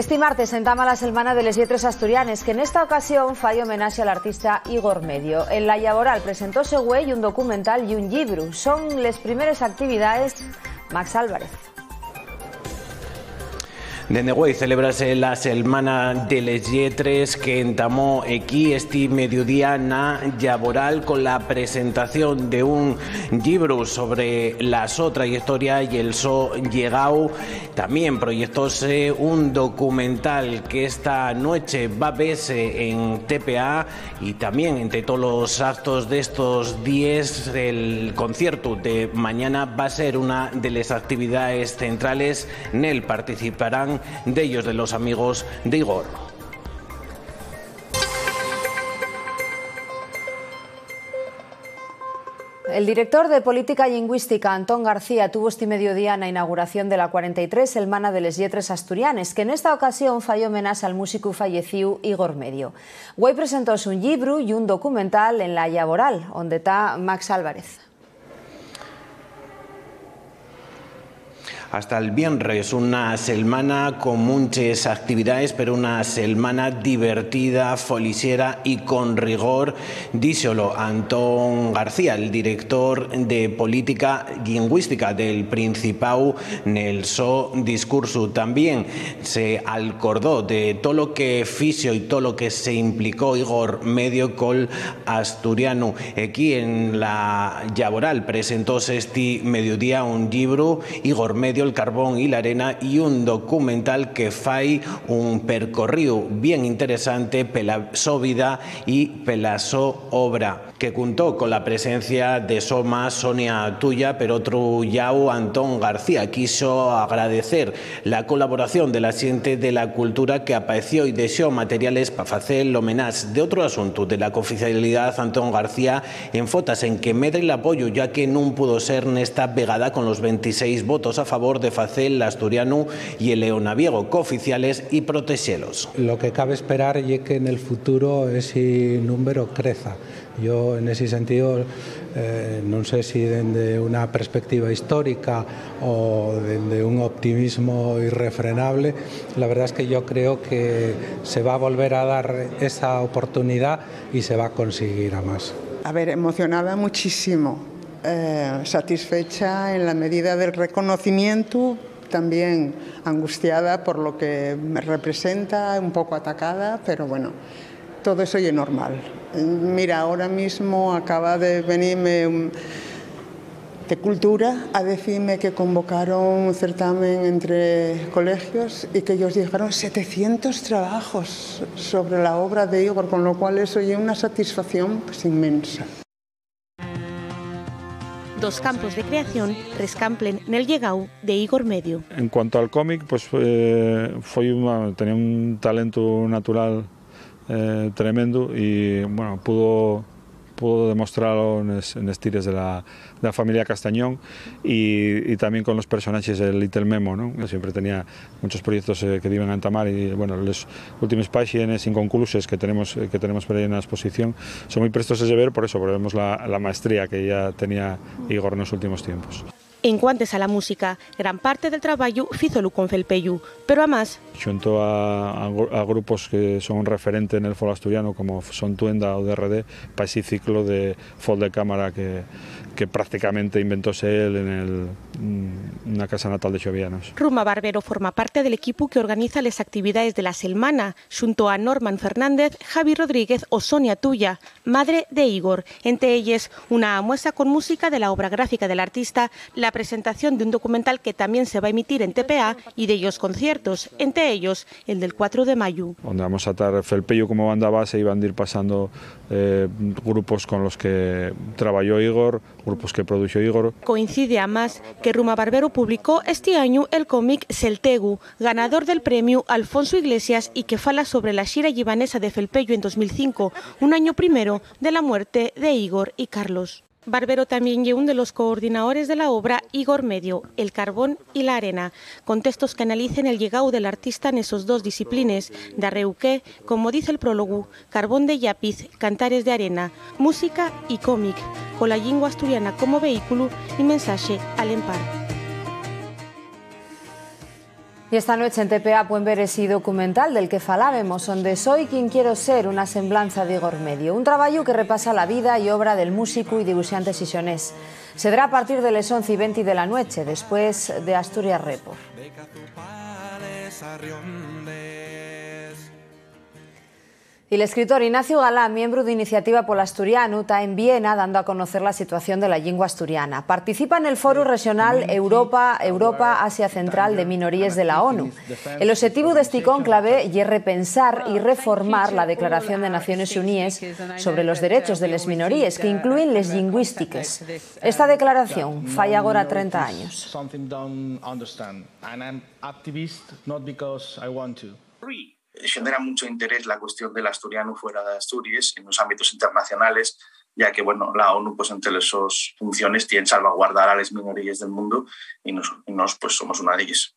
Este martes entama la Setmana de les Lletres Asturianes, que en esta ocasión fai homenaxe al artista Igor Medio. En la Llaboral presentóse güey un documental y un llibru. Son les primeres actividades Max Álvarez. Dende güey celebrase la Setmana de les Lletres que entamó aquí este mediodía na Llaboral con la presentación de un libro sobre la so trayectoria y el so llegado. También proyectóse un documental que esta noche va a verse en TPA, y también entre todos los actos de estos días el concierto de mañana va a ser una de las actividades centrales. En él participarán de ellos, de los amigos de Igor. El director de Política Lingüística, Antón García, tuvo este mediodía en la inauguración de la 43 Setmana de les Lletres Asturianes, que en esta ocasión fai homenaxe al músico fallecido Igor Medio. Güey presentóse un libro y un documental en la Llaboral, donde está Max Álvarez. Hasta el viernes una setmana con muchas actividades, pero una setmana divertida, folisiera y con rigor. Díselo Antón García, el director de Política Lingüística del Principado, en el so discurso. También se acordó de todo lo que fició y todo lo que se implicó Igor Medio col asturiano. Aquí en la Llaboral presentóse este mediodía un libro, Igor Medio, el carbón y la arena, y un documental que fai un percorrido bien interesante pela so vida y pela so obra, que contó con la presencia de Soma, Sonia Tuya, pero otro yao, Antón García. Quiso agradecer la colaboración de la xente de la cultura que apareció y deseó materiales para hacer el homenaje. De otro asunto de la cooficialidad, Antón García enfotas en que medre el apoyo, ya que no pudo ser nesta vegada con los 26 votos a favor de facer el asturiano y el leonaviego cooficiales y protexelos. Lo que cabe esperar es que en el futuro ese número creza. Yo en ese sentido no sé si desde una perspectiva histórica o desde un optimismo irrefrenable, la verdad es que yo creo que se va a volver a dar esa oportunidad y se va a conseguir a más. A ver, emocionada muchísimo. Satisfecha en la medida del reconocimiento, también angustiada por lo que me representa, un poco atacada, pero bueno, todo eso ya es normal. Mira, ahora mismo acaba de venirme de Cultura a decirme que convocaron un certamen entre colegios y que ellos llegaron 700 trabajos sobre la obra de Igor, con lo cual eso ya es una satisfacción pues inmensa. Dos campos de creación rescamplen en el llegau de Igor Medio. En cuanto al cómic, pues tenía un talento natural tremendo y bueno, pudo demostrarlo en estires de la familia Castañón y también con los personajes del Little Memo, ¿no? Siempre tenía muchos proyectos que iban a entamar y bueno, los últimos páginas inconclusos que tenemos por ahí en la exposición son muy prestos de ver, por eso vemos la maestría que ya tenía Igor en los últimos tiempos. En cuantes a la música, gran parte del trabajo fízolo con Felpeyu, pero además junto a grupos que son un referente en el folk asturiano como son Tuenda o DRD, para ese ciclo de folk de cámara que prácticamente inventóse él en una casa natal de Xovianos. Ruma Barbero forma parte del equipo que organiza las actividades de la Setmana, junto a Norman Fernández, Javi Rodríguez o Sonia Tuya, madre de Igor. Entre ellas, una muestra con música de la obra gráfica del artista, la presentación de un documental que también se va a emitir en TPA y de ellos conciertos, entre ellos el del 4 de mayo. Donde vamos a estar Felpeyu como banda base y van a ir pasando grupos con los que trabajó Igor, grupos que produjo Igor. Coincide además que Ruma Barbero publicó este año el cómic Seltegu, ganador del premio Alfonso Iglesias y que fala sobre la xira libanesa de Felpeyu en 2005, un año primero de la muerte de Igor y Carlos. Barbero también es uno de los coordinadores de la obra Igor Medio, el carbón y la arena, con textos que analicen el llegado del artista en esos dos disciplines, darreu que, como dice el prólogo, carbón de lápiz, cantares de arena, música y cómic, con la lengua asturiana como vehículo y mensaje al empar. Y esta noche en TPA pueden ver ese documental del que falábamos, donde Soy quien quiero ser, una semblanza de Igor Medio. Un trabajo que repasa la vida y obra del músico y dibuixante xixonés. Se verá a partir de las 11:20 de la noche, después de Asturias Report. Y el escritor Ignacio Galá, miembro de Iniciativa Polo Asturiano, está en Viena dando a conocer la situación de la lengua asturiana. Participa en el Foro Regional Europa-Asia Central de Minorías de la ONU. El objetivo de este cónclave es repensar y reformar la Declaración de Naciones Unidas sobre los derechos de las minorías, que incluyen las lingüísticas. Esta declaración falla ahora 30 años. Genera mucho interés la cuestión del asturiano fuera de Asturias en los ámbitos internacionales, ya que bueno, la ONU pues entre sus funciones tiene salvaguardar a las minorías del mundo y nos pues somos una de ellas.